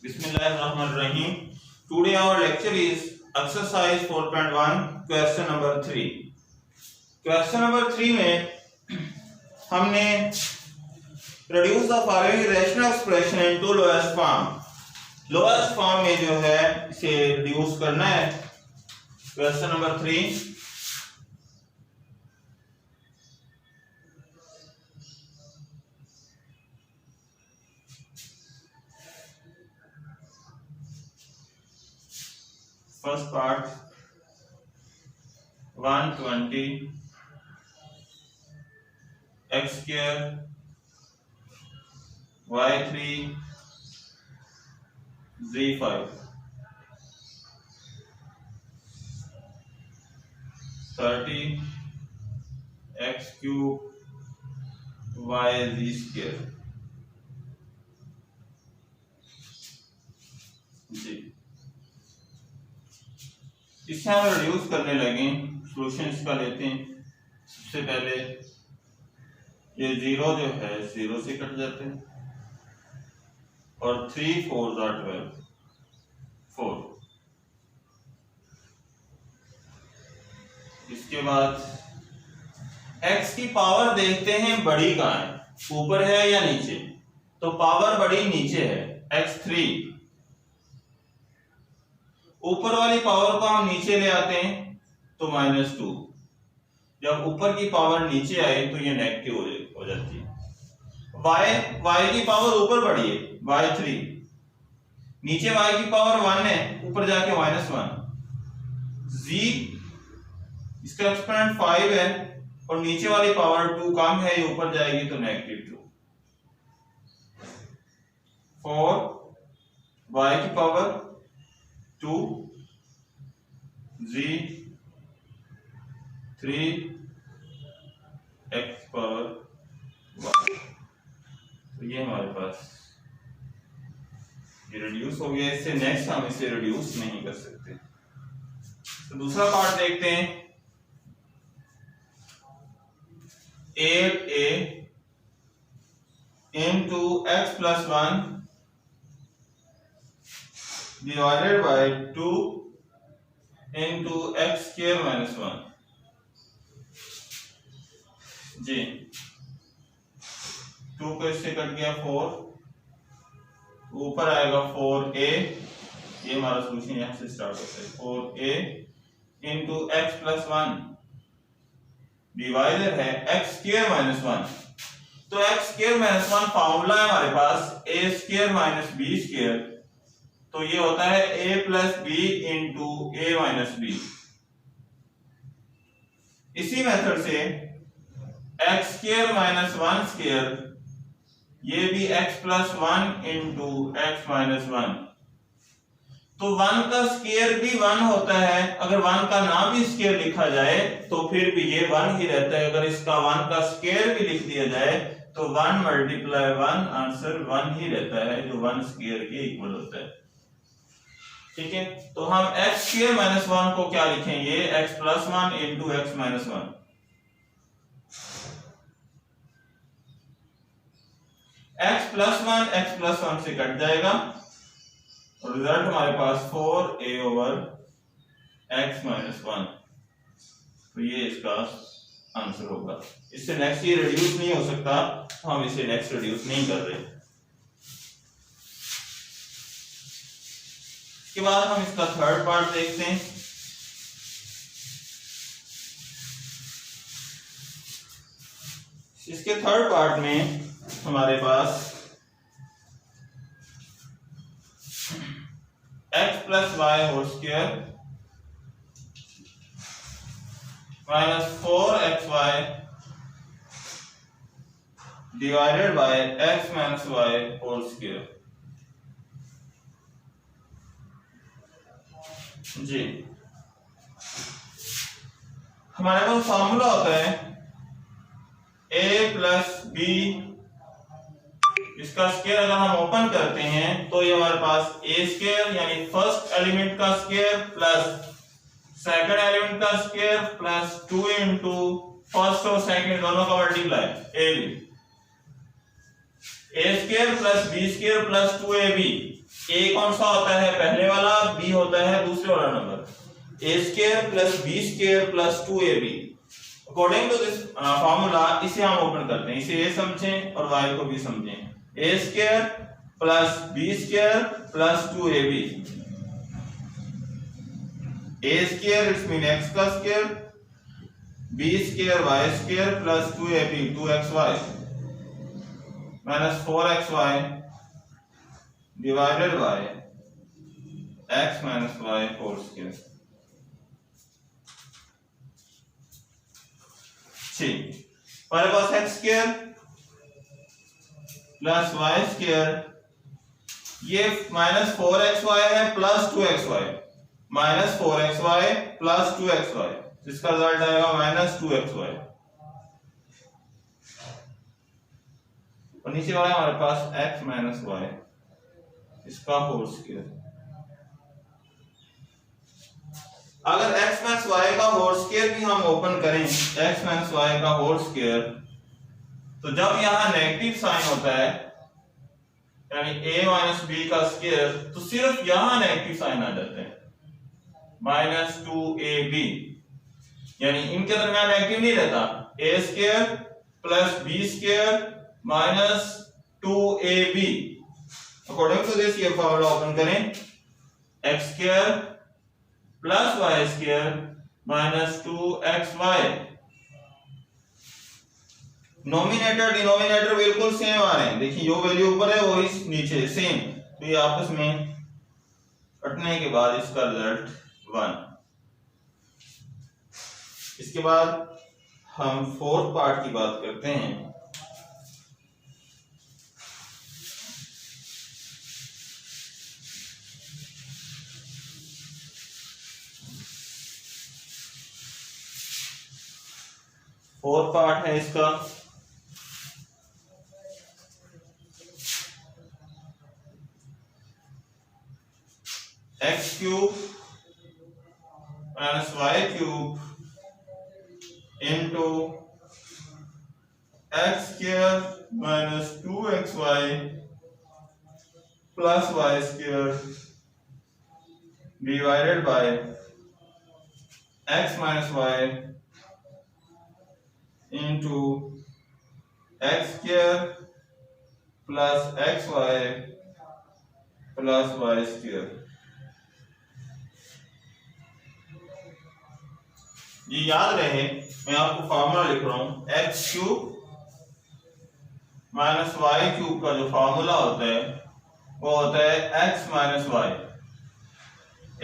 Bismillahirrahmanirrahim. Today our lecture is exercise 4.1 question number 3. Question number 3 में हमने reduce the following rational expression into lowest form. Lowest form में जो है इसे reduce करना है. Question number 3. First part 120 x square y3 z5 30 x cube y z square जी इससे हम रिड्यूस करने लगे. सॉल्यूशन इसका लेते हैं. सबसे पहले ये जीरो जो है जीरो से कट जाते हैं और 3 4 12 4. इसके बाद x की पावर देखते हैं बड़ी कहाँ है, ऊपर है या नीचे. तो पावर बड़ी नीचे है x3. ऊपर वाली पावर को हम नीचे ले आते हैं तो -2. जब ऊपर की पावर नीचे आए तो ये नेगेटिव हो जाती है. y की पावर ऊपर बढ़ी है y3, नीचे y की पावर 1 है, ऊपर जाके -1. z इसका एक्सपोनेंट 5 है और नीचे वाली पावर 2 कम है, ये ऊपर जाएगी तो -2. 4 y की पावर 2 z 3 x पावर 1. तो ये हमारे पास ये रिड्यूस हो गया. इससे नेक्स्ट हम इसे रिड्यूस नहीं कर सकते. तो दूसरा पार्ट देखते हैं. 8a into x plus 1 divided by 2 into x square minus 1. जी 2 को इससे कट गया 4, ऊपर आएगा 4a. ये हमारा सॉल्यूशन यहां से स्टार्ट होता है. 4a into x plus 1 divider है x square minus 1. तो x square minus 1 फॉर्मूला है हमारे पास a square minus b square. तो ये होता है a plus B into a minus B. इसी मेथड से x स्क्वायर माइनस 1 स्क्वायर, ये भी x plus 1 into x minus 1. तो 1 का स्क्वायर भी 1 होता है. अगर 1 का ना भी स्क्वायर लिखा जाए तो फिर भी ये 1 ही रहता है. अगर इसका 1 का स्क्वायर भी लिख दिया जाए तो 1 मल्टीप्लाई 1 आंसर 1 ही रहता है, जो 1 स्क्वायर के इक्वल होता है. ठीक है. तो हम x स्क्वायर माइनस 1 को क्या लिखेंगे, x plus 1 into x minus 1. x plus 1 से कट जाएगा और रिजल्ट हमारे पास 4a ओवर x माइनस 1. तो ये इसका आंसर होगा. इससे नेक्स्ट ये रिड्यूस नहीं हो सकता, तो हम इसे नेक्स्ट रिड्यूस नहीं कर रहे. के बाद हम इसका थर्ड पार्ट देखते हैं. इसके थर्ड पार्ट में हमारे पास x plus Y whole square minus 4xy divided by x minus Y whole square. जी हमारे पास फॉर्मूला होता है a प्लस बी. इसका स्क्वायर अगर हम ओपन करते हैं तो ये हमारे पास a स्क्वायर यानी फर्स्ट एलिमेंट का स्क्वायर प्लस सेकंड एलिमेंट का स्क्वायर प्लस 2 इंटू फर्स्ट और सेकंड दोनों का multiply a square plus B square plus 2ab ए कौन सा होता है, पहले वाला, बी होता है दूसरे वाला number. A square plus B square plus 2ab according to this formula, इसे हम ओपन करते हैं, इसे ए समझें और y को भी समझें। A square plus B square plus 2ab, a square it's mean x का square, b square y square plus 2ab 2xy minus 4xy divided by x minus y whole square. ठीक, हमारे पास x square plus y square, ये minus 4xy है plus 2xy, minus 4xy plus 2xy, जिसका result आएगा minus 2xy। और नीचे वाला हमारे पास x माइनस y, इसका होल स्क्वायर। अगर x माइनस y का होल स्क्वायर भी हम ओपन करें, x माइनस y का होल स्क्वायर, तो जब यहां नेगेटिव साइन होता है यानी a माइनस b का स्क्वायर, तो सिर्फ यहां नेगेटिव साइन आ जाते हैं, माइनस 2ab, यानी इनके दरमियान नेगेटिव नहीं रहता। a square plus b square minus 2ab, according to this ये फॉर्मूला ओपन करें, x square plus y square minus 2xy, nominator denominator बिल्कुल सेम आ रहे हैं, देखिए जो वैल्यू ऊपर है वो इस नीचे सेम, तो ये आपस में कटने के बाद इसका रिजल्ट 1। इसके बाद हम फोर्थ पार्ट की बात करते हैं। फोर्थ पार्ट है इसका x cube minus y cube into x square minus 2xy plus y square divided by x minus y into x square plus xy plus y square. ये याद रहे, मैं आपको फॉर्मूला लिख रहा हूं, x cube minus y cube का जो फॉर्मूला होता है वो होता है x माइनस y।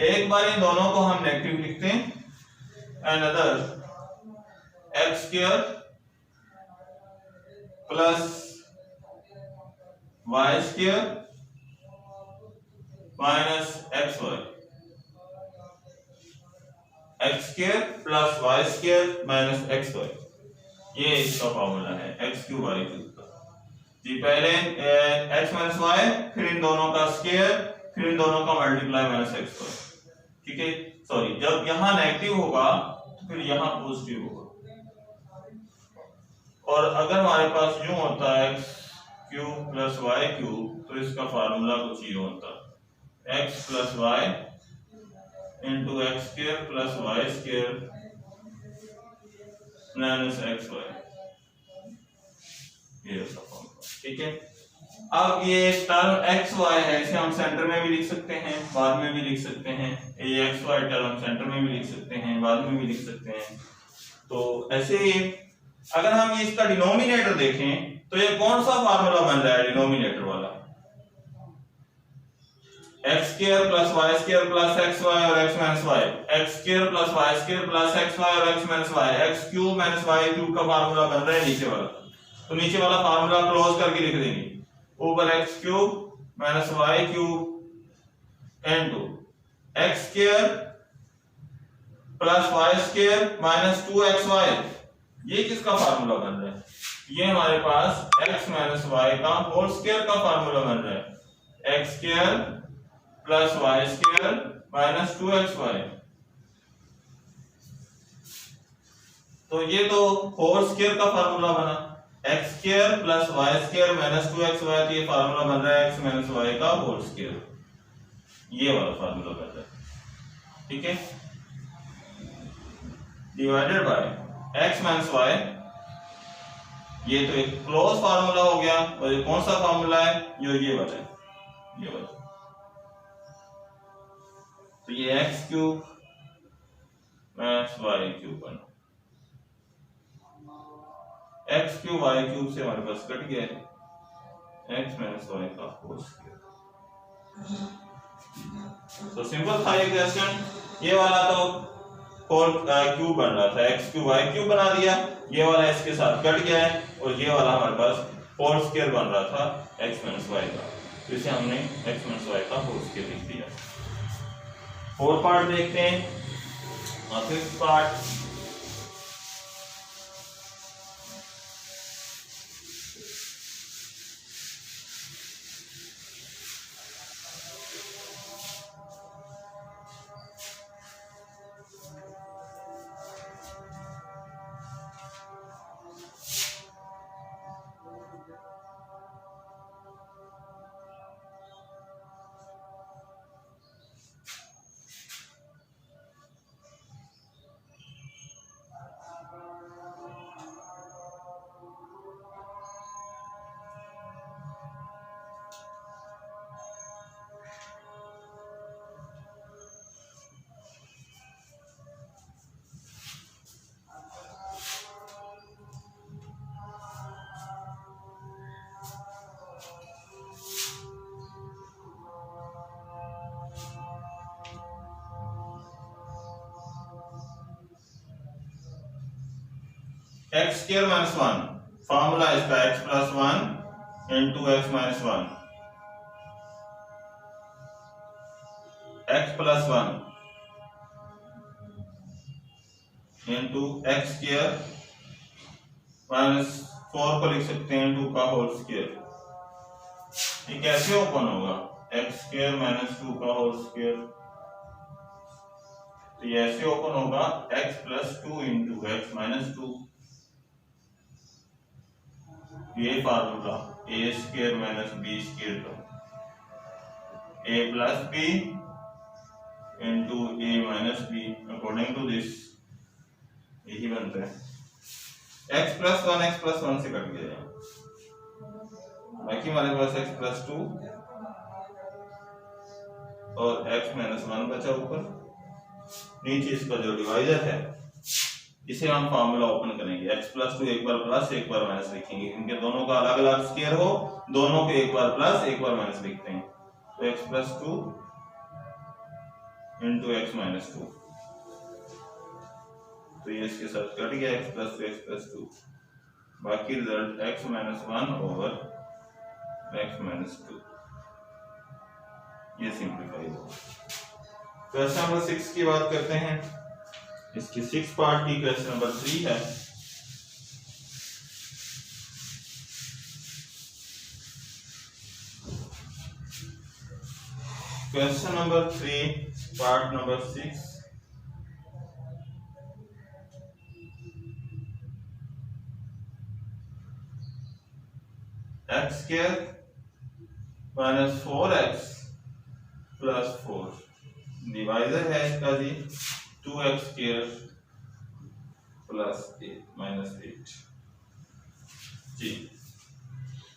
एक बार इन दोनों को हम नेगेटिव लिखते हैं, another x square plus y square minus xy, x square plus y square minus xy, ये इसका फॉर्मूला है x क्यूब y क्यूब का। जी पहले x माइनस y, फिर इन दोनों का स्क्वायर, फिर इन दोनों का मल्टीप्लाई माइनस xy, ठीक है। सॉरी, जब यहां नेगेटिव होगा तो फिर यहां पॉजिटिव होगा। और अगर हमारे पास यूं होता है x cube plus y cube, तो इसका फार्मूला कुछ ये होता है x plus y into x square plus y square minus xy, ये उसका फार्मूला, ठीक है। अब ये टर्म xy है, इसे हम सेंटर में भी लिख सकते हैं, बाद में भी लिख सकते हैं। ये xy टर्म सेंटर में भी लिख सकते हैं, बाद में भी लिख सकते हैं। तो ऐसे ही अगर हम इसका डिनोमिनेटर देखें तो ये कौन सा फार्मूला बन रहा है डिनोमिनेटर वाला, x square plus Y square plus x y और x minus y, x square plus Y square plus x y और x minus y, x cube minus Y cube का फार्मूला बन रहा है नीचे वाला। तो नीचे वाला फार्मूला क्लोज करके लिख देंगे, ऊपर X cube minus Y cube into X square plus Y square minus 2xy, ये किसका फार्मूला बन रहा है? ये हमारे पास x माइनस वाई का होल स्क्वायर का फार्मूला बन रहा है, x square plus Y square minus 2xy। तो ये तो होल स्क्वायर का फार्मूला बना, x square plus Y square minus 2xy, तो ये फार्मूला बन रहा है x माइनस वाई का होल स्क्वायर। ये वाला फार्मूला बेहतर, ठीक है। Divided by X minus Y, ये तो एक क्लोज फार्मूला हो गया, और ये कौन सा फार्मूला है, जो ये वाला है, ये वाला। तो ये X cube minus Y cube बना, एक्स क्यूब वाई क्यूब से हमारे पास कट गया है एक्स माइनस वाई का होल स्क्वायर। तो सिंपल था ये क्वेश्चन। ये वाला तो होल क्यूब बन रहा था, एक्स क्यूब वाई क्यूब बना दिया, ये वाला इसके साथ कट गया है, और ये वाला हमारे पास होल स्क्वायर बन रहा था एक्स माइनस वाई का, तो इसे हमने एक्स माइनस वाई का होल स्क्वायर लिख दिया। फोर पार्ट देखते हैं, fifth part. X square minus one, formula इसका x plus one into x minus one, x plus one into x square minus four को लिख सकते हैं टू का होल स्क्वायर। ये कैसे ओपन होगा, एक्स स्क्वायर माइनस टू का होल स्क्वायर, तो ये ऐसे ओपन होगा x plus two into x minus two. ये formula a square minus b square का a plus B into a minus b, according to this यही बनता है। एक्स प्लस वन से कट गया, बाकी हमारे पास एक्स प्लस टू और एक्स माइनस वन बचा ऊपर। नीचे इसका जो डिवाइजर है इसे हम फार्मूला ओपन करेंगे, x प्लस टू एक बार प्लस एक बार माइनस लिखेंगे, इनके दोनों का अलग अलग स्क्वायर हो, दोनों को एक बार प्लस एक बार माइनस लिखते हैं, तो x plus two into x minus to, तो ये इसके साथ कट गया x प्लस टू, बाकी result x minus one over x minus two, ये सिंप्लीफाई होगा। क्वेश्चन नंबर 6 की बात करते हैं, इसकी 6 पार्ट की क्वेश्चन नंबर 3 है। Question number 3 part number 6, x square minus 4x plus 4, divisor है इसका जी 2x स्क्वायर प्लस 8 माइनस 8 जी।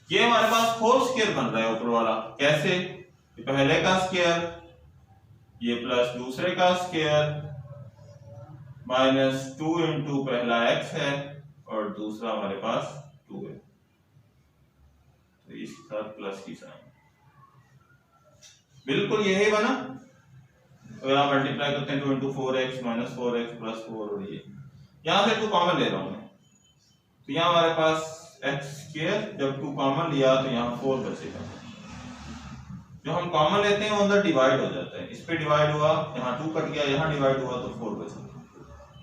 ये हमारे पास होल स्क्वायर बन रहा है ऊपर वाला, कैसे, ये पहले का स्क्वायर, ये प्लस दूसरे का स्क्वायर माइनस 2 इंटू पहला x है और दूसरा हमारे पास 2 है, तो इसके साथ प्लस की साइन, बिल्कुल यही बना। अगर आप मल्टीप्लाई करते हैं 2 into 4x minus 4x plus 4, और ये यहां से 2 कॉमन ले रहा हूं मैं, तो यहां हमारे पास x स्क्वायर, जब 2 कॉमन लिया तो यहां 4 बचेगा, जो हम कॉमन लेते हैं वो अंदर डिवाइड हो जाता है, इस पे डिवाइड हुआ, यहां 2 कट गया, यहां डिवाइड हुआ तो 4 बचेगा,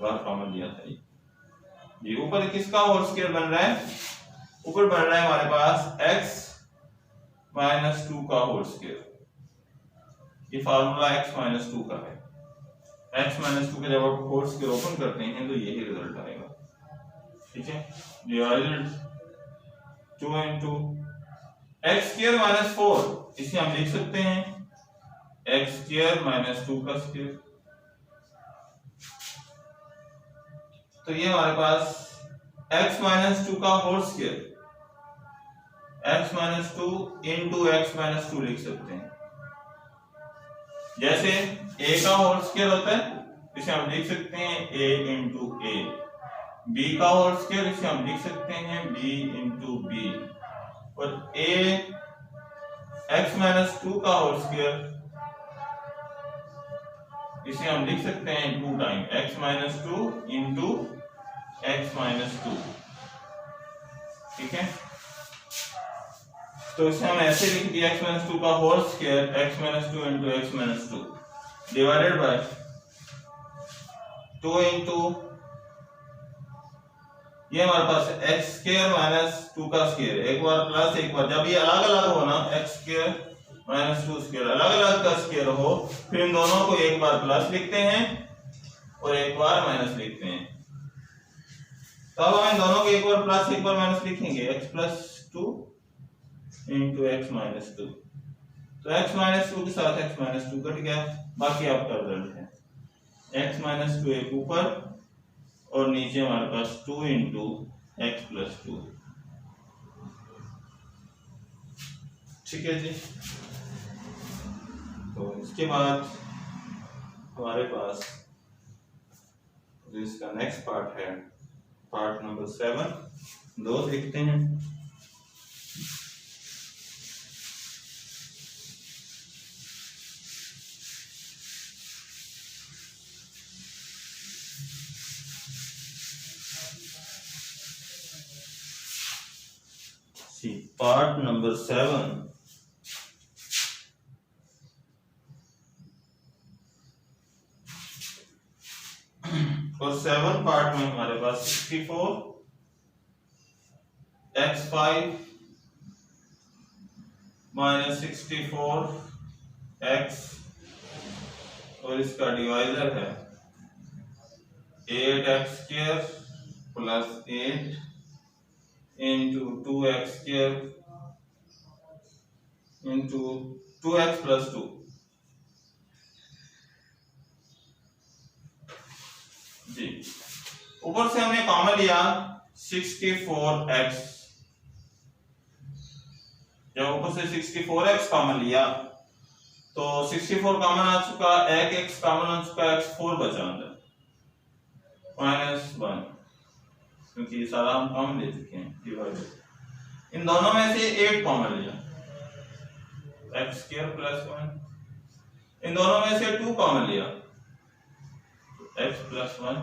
बाहर कॉमन लिया था ये। ऊपर किसका होल स्क्वायर बन रहा है, ऊपर बन रहा है हमारे पास x माइनस 2 का होल स्क्वायर, ये फार्मूला x माइनस 2 का है, x माइनस 2 के जब आप होल स्क्वायर ओपन करते हैं तो यही रिजल्ट आएगा, ठीक है। Divided 2 into x square minus 4, इसे हम लिख सकते हैं एक्स स्क्वायर माइनस 2 का स्क्वायर। तो ये हमारे पास x माइनस 2 का whole square, x minus 2 into x minus 2 लिख सकते हैं। जैसे a का होल स्क्वायर होता है, इसे हम लिख सकते हैं a इंटू ए। b का होल स्क्वायर, इसे हम लिख सकते हैं b इंटू बी। और a x माइनस 2 का होल स्क्वायर, इसे हम लिख सकते हैं 2 time x minus 2 into x minus 2। ठीक है, तो इसे हम ऐसे लिख दिया x माइनस 2 का whole square x minus 2 into x minus 2 divided by 2 into ये हमारे पास x स्क्वायर माइनस 2 का स्क्वायर, एक बार प्लस एक बार, जब ये अलग अलग हो ना x स्क्वायर माइनस 2 स्क्वायर अलग अलग का स्क्वायर हो, फिर इन दोनों को एक बार प्लस लिखते हैं और एक बार माइनस लिखते हैं। तो अब हम इन दोनों को एक बार प्लस एक बार माइनस लिखेंगे, x plus 2 into x minus 2। तो x माइनस 2 के साथ x माइनस 2 कट गया, बाकी आपका रिजल्ट है x माइनस 2 एक ऊपर और नीचे हमारे पास 2 इंटू एक्स प्लस 2। ठीक है जी। तो इसके बाद हमारे पास जो इसका नेक्स्ट पार्ट है, पार्ट नंबर 7, दो देखते हैं। See, part number 7 और 7 पार्ट में हमारे पास 64 x5 माइनस 64 x और इसका डिवाइजर है 8x square plus 8 into 2x square into 2x plus 2। जी, ऊपर से हमने कॉमन लिया 64x, जब ऊपर से 64x कॉमन लिया तो 64 कॉमन आ चुका, एक x कॉमन आ चुका, x4 बचा अंदर -1, क्योंकि सारा हम कॉमन ले चुके हैं डिवाइडेड। इन दोनों में से 8 कॉमन लिया x स्क्वायर प्लस 1, इन दोनों में से 2 कॉमन लिया x प्लस 1,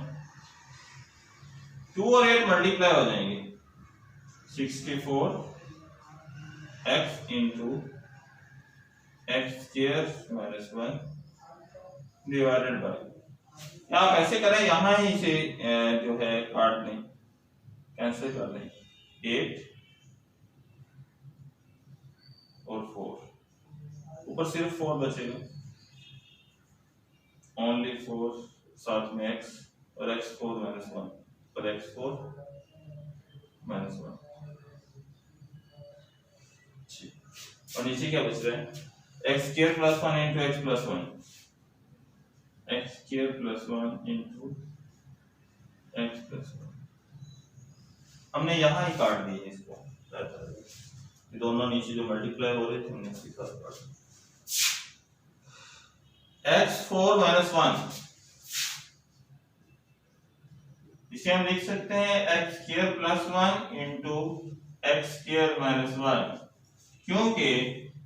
2 और 8 मल्टीप्लाई हो जाएंगे 64 x into x square minus 1 divided by, आप ऐसे करें यहां ही से जो है काट लें, कैंसिल कर लें 8 और 4, ऊपर सिर्फ 4 बचेगा, ओनली 4, साथ में x और x4 माइनस 1 और x4 माइनस 1। और नीचे क्या बच रहा है x square plus 1 into x plus 1, x square plus 1 into x plus 1। हमने यहां ही काट दिए इसको, ये दोनों नीचे जो मल्टीप्लाई हो रहे थे हमने सीधा काट दिया। x4 माइनस 1 इसे हम लिख सकते हैं x square plus 1 into x square minus 1, क्योंकि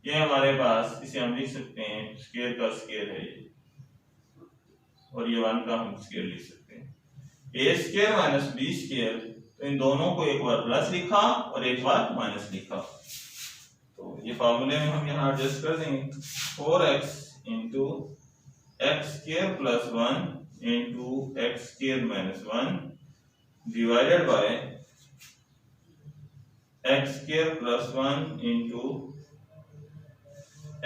ये हमारे पास, इसे हम लिख सकते हैं स्क्वायर का स्क्वायर है ये, और ये 1 का हम स्क्वायर लिख सकते हैं ए स्क्वायर माइनस बी स्क्वायर। तो इन दोनों को एक बार प्लस लिखा और एक बार माइनस लिखा, तो ये फार्मूले में हम यहाँ एडजस्ट कर देंगे 4x into x square plus 1 into x square minus 1 divided by x square plus 1 into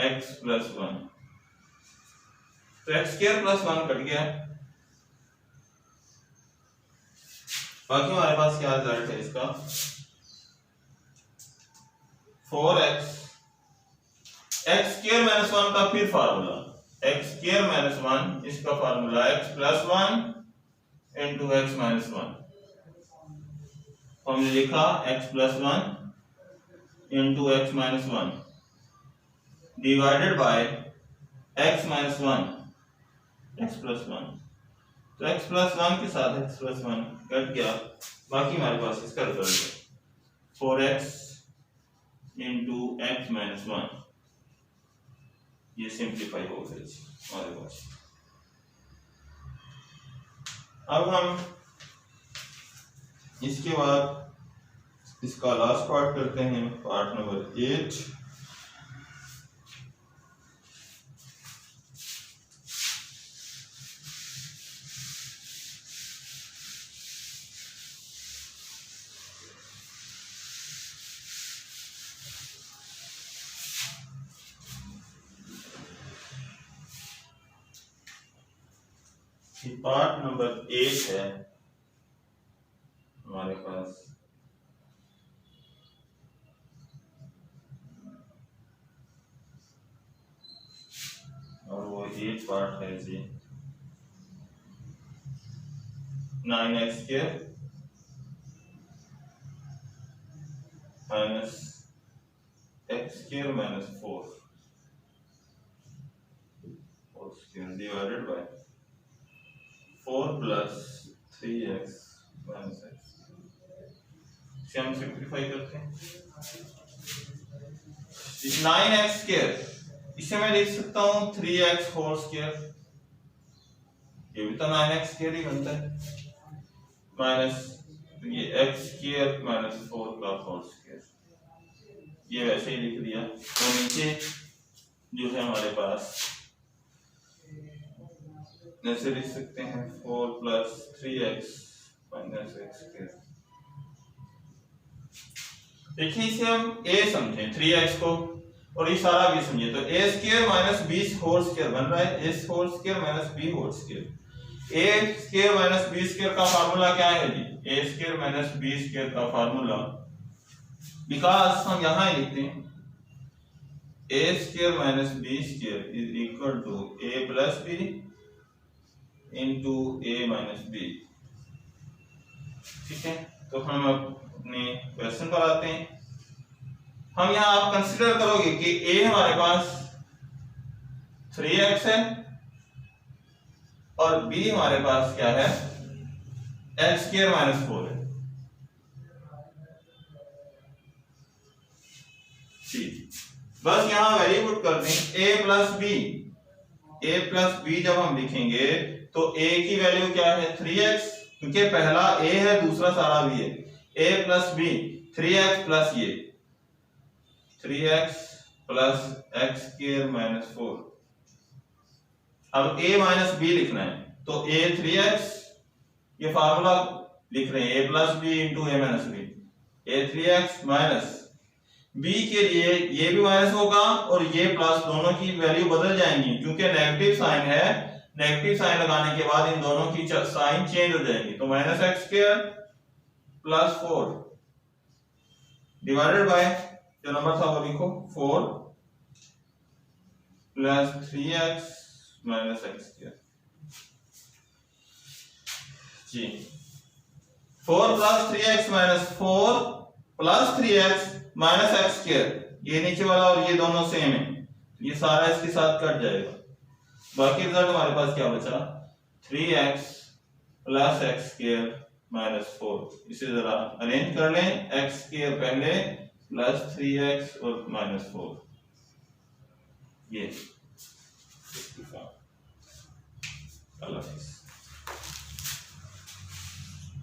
x plus 1। तो एक्स स्क्वायर प्लस 1 कट गया, बाकी हमारे पास क्या रिजल्ट है इसका 4x, एक्स स्क्वायर माइनस 1 का फिर फार्मूला एक्स स्क्वायर माइनस 1, इसका formula x plus 1 into x minus 1। हमने लिखा x plus 1 into x minus 1 divided by X minus 1 x plus 1। तो एक्स प्लस 1 के साथ एक्स प्लस 1 कट गया, बाकी हमारे पास इसका रिजल्ट है 4x इंटू एक्स माइनस 1। ये सिंप्लीफाई हो गया हमारे पास। अब हम इसके बाद इसका लास्ट पार्ट करते हैं, पार्ट नंबर 8। पार्ट नंबर 8 है हमारे पास। और वो 8 पार्ट है जी 9x square minus x square minus 4 square divided by 4 plus 3x minus x। इसे हम सिंप्लीफाई करते हैं। 9x स्क्वायर, इसे मैं लिख सकता हूं 3x होल स्क्वायर, ये भी तो 9x स्क्वायर ही बनता है, माइनस ये x स्क्वायर माइनस 4 का होल स्क्वायर। ये वैसे ही लिख दिया। तो नीचे जो है हमारे पास ऐसे लिख सकते हैं 4 plus 3x minus x square. देखिए इसे हम a समझें 3x को, और ये सारा b समझे तो a square minus b whole square बन रहा है a whole square minus b whole square. a square minus b square का फार्मूला क्या है जी? a square minus b square का फार्मूला, बिकॉज़ हम यहां ही लिखते हैं a square minus b square is equal to a plus b into a minus b। ठीक है, तो हम अपने क्वेश्चन पर आते हैं। हम यहाँ आप कंसीडर करोगे कि a हमारे पास 3x है और b हमारे पास क्या है x स्क्वायर माइनस 4 है। ठीक, बस यहाँ वैल्यू पुट कर दें a प्लस b जब हम लिखेंगे तो a की वैल्यू क्या है 3x, क्योंकि पहला a है दूसरा सारा b है। a plus b 3x plus ये 3x plus x square minus 4। अब a माइनस b लिखना है तो a 3x, ये फार्मूला लिख रहे हैं a plus b into a minus b, a 3x minus b के लिए ये भी माइनस होगा और ये प्लस, दोनों की वैल्यू बदल जाएंगी क्योंकि नेगेटिव साइन है। नेगेटिव साइन लगाने के बाद इन दोनों की साइन चेंज हो जाएगी, तो minus x square plus 4 divided by जो नंबर था वो लिखो 4 plus 3x minus x square. जी 4 plus 3x minus 4 plus 3x minus x square, ये नीचे वाला और ये दोनों सेम है, ये सारा इसके साथ कट जाएगा। बाकी रिजल्ट हमारे पास क्या बचा 3x plus x square minus 4। इसे जरा अरेंज कर लें, एक्स स्क्वायर पहले प्लस 3x और माइनस 4 ये